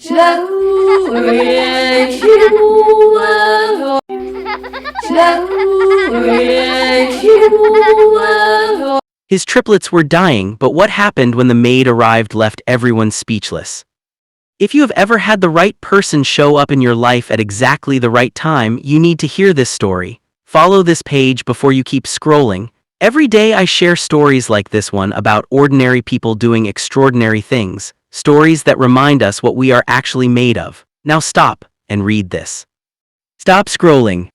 His triplets were dying, but what happened when the maid arrived left everyone speechless. If you have ever had the right person show up in your life at exactly the right time, you need to hear this story. Follow this page before you keep scrolling. Every day I share stories like this one about ordinary people doing extraordinary things, stories that remind us what we are actually made of. Now stop and read this. Stop scrolling.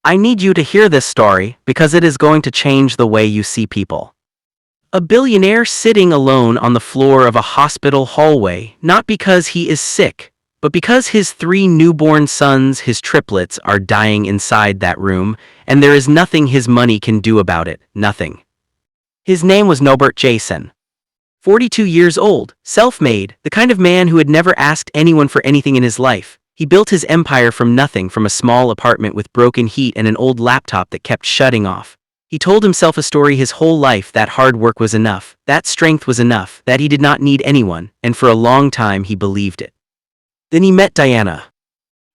I need you to hear this story because it is going to change the way you see people. A billionaire sitting alone on the floor of a hospital hallway, not because he is sick, but because his 3 newborn sons, his triplets, are dying inside that room, and there is nothing his money can do about it, nothing. His name was Norbert Jason. 42 years old, self-made, the kind of man who had never asked anyone for anything in his life. He built his empire from nothing, from a small apartment with broken heat and an old laptop that kept shutting off. He told himself a story his whole life that hard work was enough, that strength was enough, that he did not need anyone, and for a long time he believed it. Then he met Diana.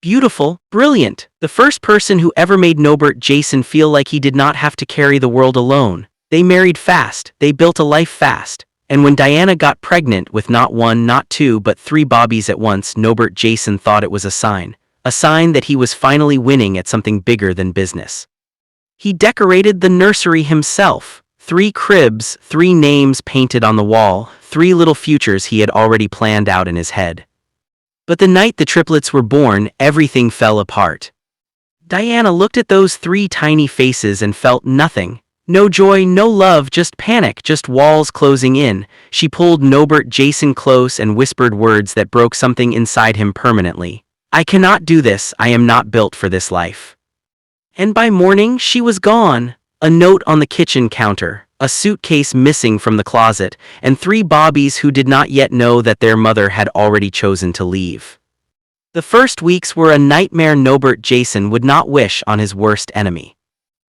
Beautiful, brilliant, the first person who ever made Norbert Jason feel like he did not have to carry the world alone. They married fast, they built a life fast, and when Diana got pregnant with not 1, not 2, but 3 bobbies at once, Norbert Jason thought it was a sign that he was finally winning at something bigger than business. He decorated the nursery himself. 3 cribs, 3 names painted on the wall, 3 little futures he had already planned out in his head. But the night the triplets were born, everything fell apart. Diana looked at those 3 tiny faces and felt nothing. No joy, no love, just panic, just walls closing in. She pulled Norbert Jason close and whispered words that broke something inside him permanently. I cannot do this, I am not built for this life. And by morning, she was gone. A note on the kitchen counter, a suitcase missing from the closet, and 3 bobbies who did not yet know that their mother had already chosen to leave. The first weeks were a nightmare Norbert Jason would not wish on his worst enemy.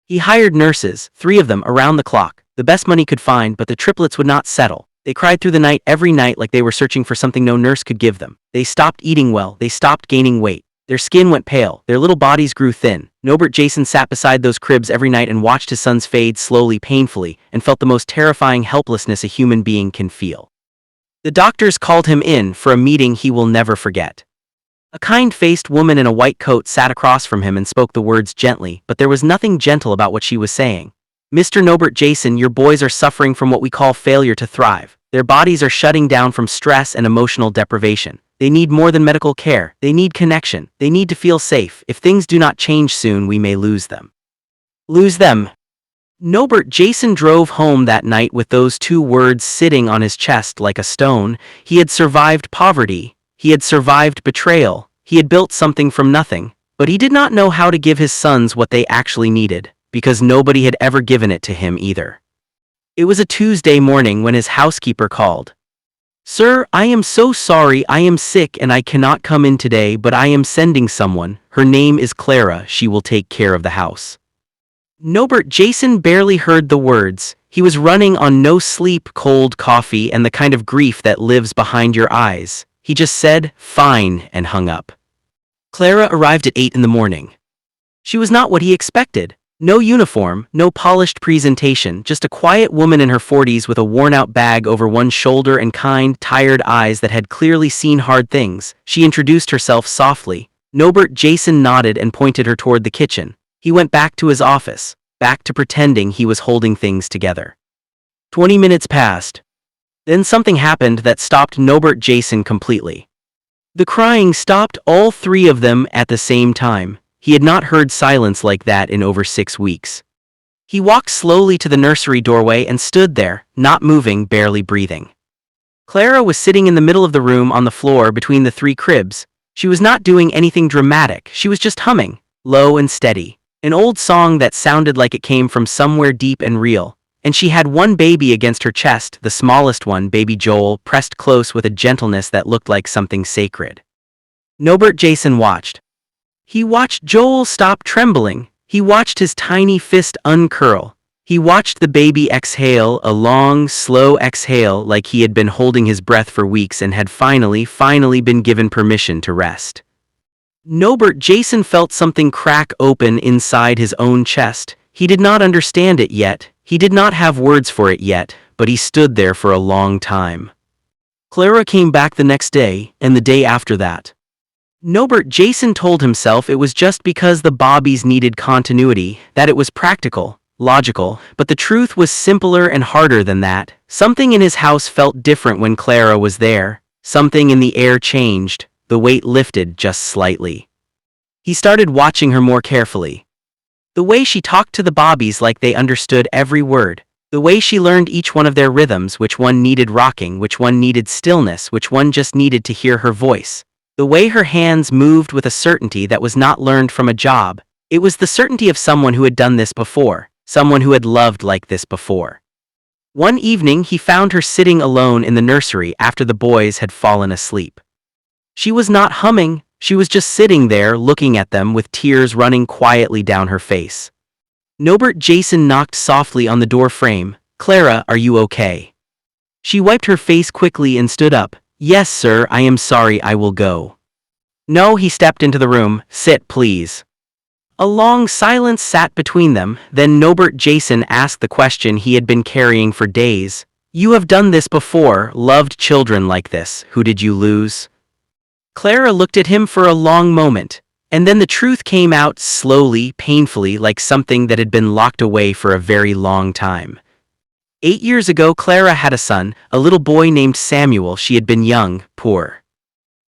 He hired nurses, 3 of them, around the clock, the best money could find, but the triplets would not settle. They cried through the night every night like they were searching for something no nurse could give them. They stopped eating well, they stopped gaining weight. Their skin went pale, their little bodies grew thin. Norbert Jason sat beside those cribs every night and watched his sons fade slowly, painfully, and felt the most terrifying helplessness a human being can feel. The doctors called him in for a meeting he will never forget. A kind-faced woman in a white coat sat across from him and spoke the words gently, but there was nothing gentle about what she was saying. Mr. Norbert Jason, your boys are suffering from what we call failure to thrive. Their bodies are shutting down from stress and emotional deprivation. They need more than medical care. They need connection. They need to feel safe. If things do not change soon, we may lose them. Lose them. Norbert Jason drove home that night with those 2 words sitting on his chest like a stone. He had survived poverty. He had survived betrayal. He had built something from nothing. But he did not know how to give his sons what they actually needed, because nobody had ever given it to him either. It was a Tuesday morning when his housekeeper called. Sir, I am so sorry, I am sick and I cannot come in today, but I am sending someone. Her name is Clara, she will take care of the house. Norbert Jason barely heard the words. He was running on no sleep, cold coffee, and the kind of grief that lives behind your eyes. He just said, fine, and hung up. Clara arrived at 8 in the morning. She was not what he expected. No uniform, no polished presentation, just a quiet woman in her 40s with a worn-out bag over one shoulder and kind, tired eyes that had clearly seen hard things. She introduced herself softly. Norbert Jason nodded and pointed her toward the kitchen. He went back to his office, back to pretending he was holding things together. 20 minutes passed. Then something happened that stopped Norbert Jason completely. The crying stopped, all 3 of them at the same time. He had not heard silence like that in over 6 weeks. He walked slowly to the nursery doorway and stood there, not moving, barely breathing. Clara was sitting in the middle of the room on the floor between the 3 cribs. She was not doing anything dramatic, she was just humming, low and steady, an old song that sounded like it came from somewhere deep and real. And she had one baby against her chest, the smallest one, baby Joel, pressed close with a gentleness that looked like something sacred. Norbert Jason watched. He watched Joel stop trembling. He watched his tiny fist uncurl. He watched the baby exhale, a long, slow exhale like he had been holding his breath for weeks and had finally been given permission to rest. Norbert Jason felt something crack open inside his own chest. He did not understand it yet, he did not have words for it yet, but he stood there for a long time. Clara came back the next day, and the day after that. Norbert Jason told himself it was just because the Bobbies needed continuity, that it was practical, logical, but the truth was simpler and harder than that. Something in his house felt different when Clara was there. Something in the air changed, the weight lifted just slightly. He started watching her more carefully. The way she talked to the Bobbies like they understood every word. The way she learned each one of their rhythms, which one needed rocking, which one needed stillness, which one just needed to hear her voice. The way her hands moved with a certainty that was not learned from a job. It was the certainty of someone who had done this before, someone who had loved like this before. One evening he found her sitting alone in the nursery after the boys had fallen asleep. She was not humming, she was just sitting there looking at them with tears running quietly down her face. Norbert Jason knocked softly on the door frame. "Clara, are you okay?" She wiped her face quickly and stood up. "Yes, sir, I am sorry, I will go." "No," he stepped into the room. "Sit, please." A long silence sat between them, then Norbert Jason asked the question he had been carrying for days. "You have done this before, loved children like this, who did you lose?" Clara looked at him for a long moment, and then the truth came out slowly, painfully, like something that had been locked away for a very long time. 8 years ago, Clara had a son, a little boy named Samuel. She had been young, poor,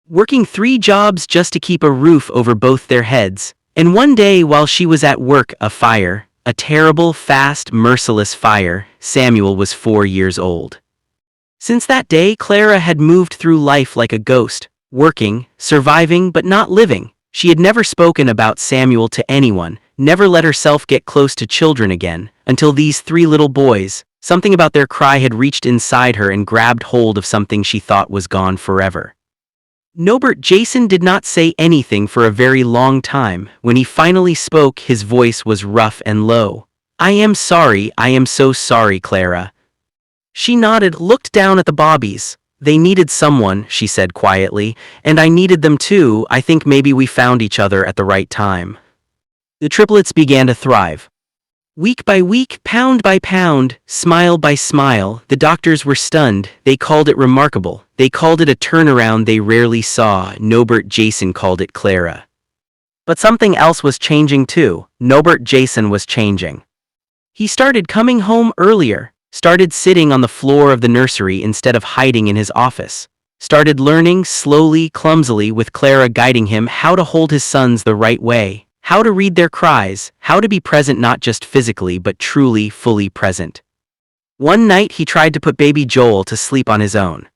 working 3 jobs just to keep a roof over both their heads, and one day while she was at work, a fire, a terrible, fast, merciless fire. Samuel was 4 years old. Since that day, Clara had moved through life like a ghost, working, surviving, but not living. She had never spoken about Samuel to anyone, never let herself get close to children again, until these 3 little boys. Something about their cry had reached inside her and grabbed hold of something she thought was gone forever. Norbert Jason did not say anything for a very long time. When he finally spoke, his voice was rough and low. "I am sorry, I am so sorry, Clara." She nodded, looked down at the Bobbies. "They needed someone," she said quietly, "and I needed them too. I think maybe we found each other at the right time." The triplets began to thrive. Week by week, pound by pound, smile by smile, the doctors were stunned. They called it remarkable. They called it a turnaround they rarely saw. Norbert Jason called it Clara. But something else was changing too. Norbert Jason was changing. He started coming home earlier, started sitting on the floor of the nursery instead of hiding in his office, started learning slowly, clumsily, with Clara guiding him, how to hold his sons the right way, how to read their cries, how to be present, not just physically but truly, fully present. One night he tried to put baby Joel to sleep on his own.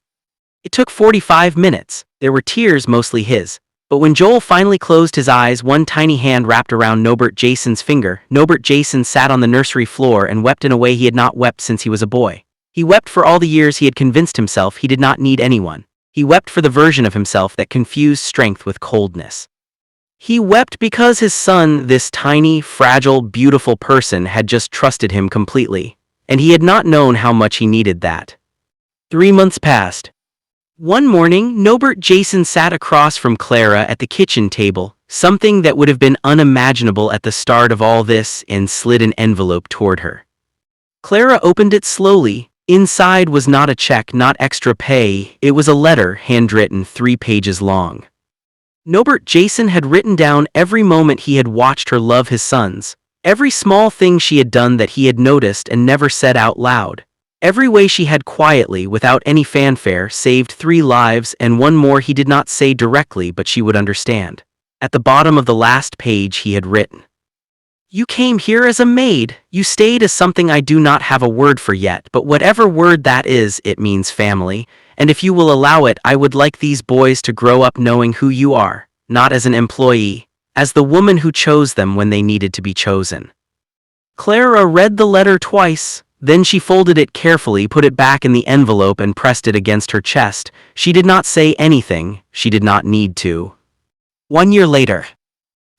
It took 45 minutes. There were tears, mostly his. But when Joel finally closed his eyes, one tiny hand wrapped around Norbert Jason's finger. Norbert Jason sat on the nursery floor and wept in a way he had not wept since he was a boy. He wept for all the years he had convinced himself he did not need anyone. He wept for the version of himself that confused strength with coldness. He wept because his son, this tiny, fragile, beautiful person, had just trusted him completely, and he had not known how much he needed that. 3 months passed. One morning, Norbert Jason sat across from Clara at the kitchen table, something that would have been unimaginable at the start of all this, and slid an envelope toward her. Clara opened it slowly. Inside was not a check, not extra pay. It was a letter, handwritten, 3 pages long. Norbert Jason had written down every moment he had watched her love his sons, every small thing she had done that he had noticed and never said out loud, every way she had quietly, without any fanfare, saved 3 lives, and one more he did not say directly but she would understand. At the bottom of the last page he had written, "You came here as a maid. You stayed as something I do not have a word for yet, but whatever word that is, it means family. And if you will allow it, I would like these boys to grow up knowing who you are, not as an employee, as the woman who chose them when they needed to be chosen." Clara read the letter twice, then she folded it carefully, put it back in the envelope and pressed it against her chest. She did not say anything. She did not need to. 1 year later.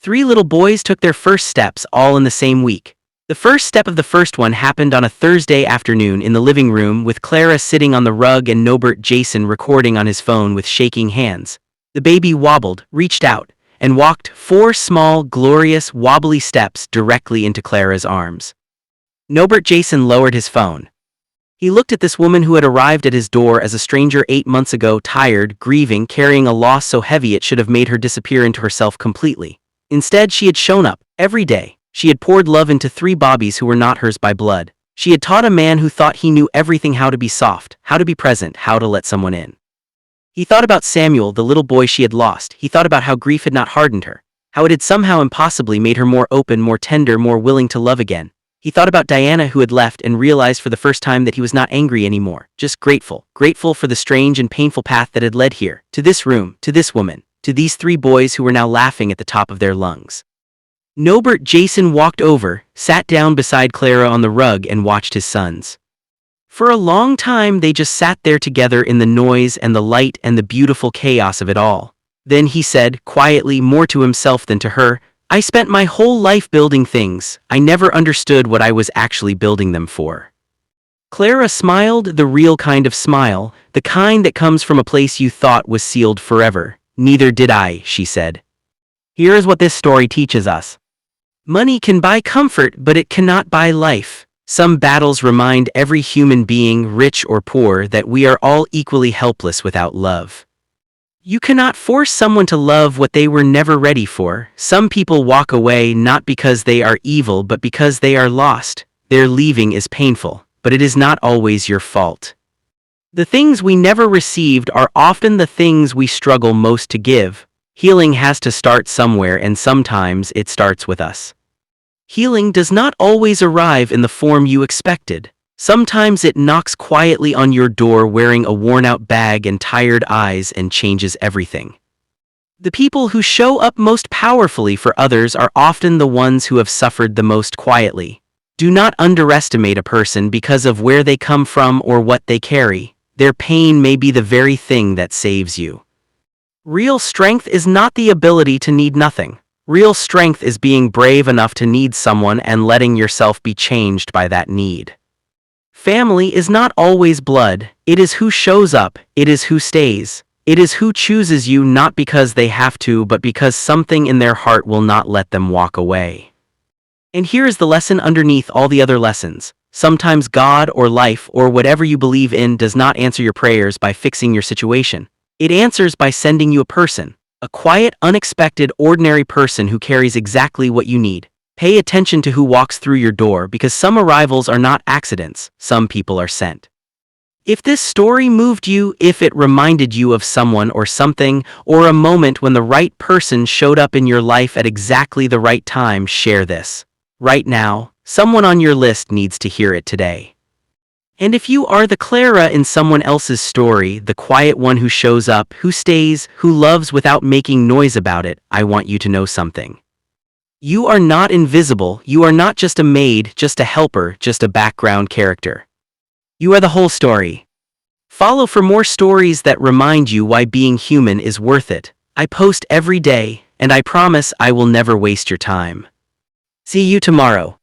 3 little boys took their first steps, all in the same week. The first step of the first one happened on a Thursday afternoon in the living room with Clara sitting on the rug and Nobert Jason recording on his phone with shaking hands. The baby wobbled, reached out, and walked 4 small, glorious, wobbly steps directly into Clara's arms. Nobert Jason lowered his phone. He looked at this woman who had arrived at his door as a stranger 8 months ago, tired, grieving, carrying a loss so heavy it should have made her disappear into herself completely. Instead, she had shown up, every day. She had poured love into 3 bobbies who were not hers by blood. She had taught a man who thought he knew everything how to be soft, how to be present, how to let someone in. He thought about Samuel, the little boy she had lost. He thought about how grief had not hardened her, how it had somehow impossibly made her more open, more tender, more willing to love again. He thought about Diana, who had left, and realized for the first time that he was not angry anymore, just grateful. Grateful for the strange and painful path that had led here, to this room, to this woman, to these 3 boys who were now laughing at the top of their lungs. Nobert Jason walked over, sat down beside Clara on the rug and watched his sons. For a long time they just sat there together in the noise and the light and the beautiful chaos of it all. Then he said, quietly, more to himself than to her, "I spent my whole life building things. I never understood what I was actually building them for." Clara smiled, the real kind of smile, the kind that comes from a place you thought was sealed forever. "Neither did I," she said. Here is what this story teaches us. Money can buy comfort, but it cannot buy life. Some battles remind every human being, rich or poor, that we are all equally helpless without love. You cannot force someone to love what they were never ready for. Some people walk away not because they are evil, but because they are lost. Their leaving is painful, but it is not always your fault. The things we never received are often the things we struggle most to give. Healing has to start somewhere, and sometimes it starts with us. Healing does not always arrive in the form you expected. Sometimes it knocks quietly on your door wearing a worn-out bag and tired eyes and changes everything. The people who show up most powerfully for others are often the ones who have suffered the most quietly. Do not underestimate a person because of where they come from or what they carry. Their pain may be the very thing that saves you. Real strength is not the ability to need nothing. Real strength is being brave enough to need someone and letting yourself be changed by that need. Family is not always blood. It is who shows up. It is who stays. It is who chooses you not because they have to, but because something in their heart will not let them walk away. And here is the lesson underneath all the other lessons. Sometimes God or life or whatever you believe in does not answer your prayers by fixing your situation. It answers by sending you a person, a quiet, unexpected, ordinary person who carries exactly what you need. Pay attention to who walks through your door, because some arrivals are not accidents, some people are sent. If this story moved you, if it reminded you of someone or something, or a moment when the right person showed up in your life at exactly the right time, share this. Right now, someone on your list needs to hear it today. And if you are the Clara in someone else's story, the quiet one who shows up, who stays, who loves without making noise about it, I want you to know something. You are not invisible. You are not just a maid, just a helper, just a background character. You are the whole story. Follow for more stories that remind you why being human is worth it. I post every day, and I promise I will never waste your time. See you tomorrow.